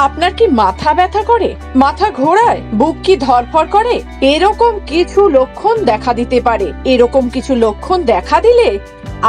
আপনার কি মাথা ব্যথা করে, মাথা ঘোরায়, বুক কি ধড়ফড় করে? এরকম কিছু লক্ষণ দেখা দিতে পারে। এরকম কিছু লক্ষণ দেখা দিলে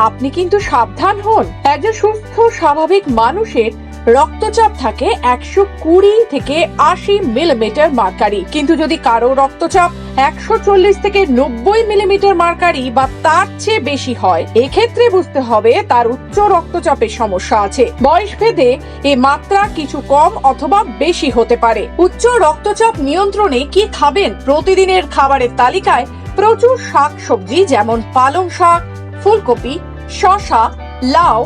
আপনি কিন্তু সাবধান হন। একজন সুস্থ স্বাভাবিক মানুষের রক্তচাপ থাকে 120 থেকে 80 মিলিমিটার মার্কারি, কিন্তু যদি কারো রক্তচাপ 140 থেকে 90 মিলিমিটার মার্কারি বা তার চেয়ে বেশি হয়, এক্ষেত্রে বুঝতে হবে তার উচ্চ রক্তচাপের সমস্যা আছে। বয়স ভেদে এই মাত্রা কিছু কম অথবা বেশি হতে পারে। উচ্চ রক্তচাপ নিয়ন্ত্রণে কি খাবেন? প্রতিদিনের খাবারের তালিকায় প্রচুর শাকসবজি যেমন পালং শাক, ফুলকপি, শসা, লাউ,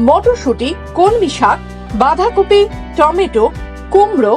মটরশুঁটি, কলমি শাক, বাঁধাকপি, টমেটো, কুমড়ো,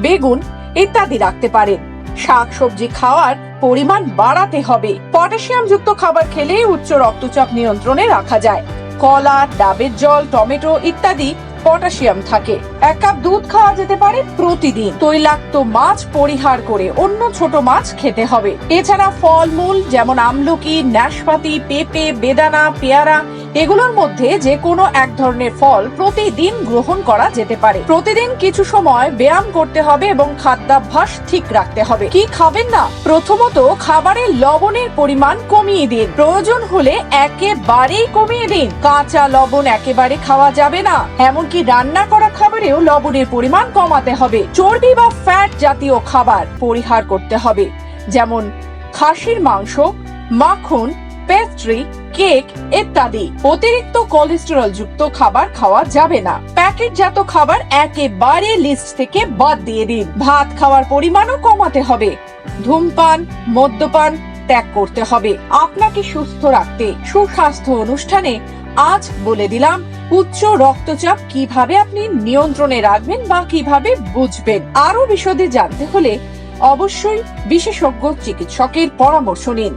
বেগুন ইত্যাদি রাখতে পারেন। শাকসবজি খাওয়ার পরিমাণ বাড়াতে হবে। পটাশিয়াম যুক্ত খাবার খেলে উচ্চ রক্তচাপ নিয়ন্ত্রণে রাখা যায়। কলা, ডাবের জল, টমেটো ইত্যাদি পটাশিয়াম থাকে। 1 কাপ দুধ খাওয়া যেতে পারে প্রতিদিন। তৈলাক্ত মাছ পরিহার করে অন্য ছোট মাছ খেতে হবে। এছাড়া ফলমূল যেমন আমলকি, নাশপাতি, পেঁপে, বেদানা, পেয়ারা এগুলোর মধ্যে যে কোনো এক ধরনের ফল প্রতিদিন গ্রহণ করা যেতে পারে। প্রতিদিন কিছু সময় ব্যায়াম করতে হবে এবং খাদ্যাভ্যাস ঠিক রাখতে হবে। কি খাবেন না? প্রথমত, খাবারের লবণের পরিমাণ কমিয়ে দিন। প্রয়োজন হলে একেবারেই কমিয়ে দিন। কাঁচা লবণ একেবারে খাওয়া যাবে না। এমনকি রান্না করা খাবারেও লবণের পরিমাণ কমাতে হবে। চর্বি বা ফ্যাট জাতীয় খাবার পরিহার করতে হবে, যেমন খাসির মাংস, মাখন, পেস্ট্রি, কেক ইত্যাদি। অতিরিক্ত কোলেস্টেরল যুক্ত খাবার খাওয়া যাবে না। প্যাকেটজাত খাবার একেবারে লিস্ট থেকে বাদ দিয়ে দিন। ভাত খাওয়ার পরিমাণও কমাতে হবে। ধূমপান, মদ্যপান ত্যাগ করতে হবে। আপনাকে সুস্থ রাখতে সুস্বাস্থ্য অনুষ্ঠানে আজ বলে দিলাম উচ্চ রক্তচাপ কিভাবে আপনি নিয়ন্ত্রণে রাখবেন বা কিভাবে বুঝবেন। আরো বিশদে জানতে হলে অবশ্যই বিশেষজ্ঞ চিকিৎসকের পরামর্শ নিন।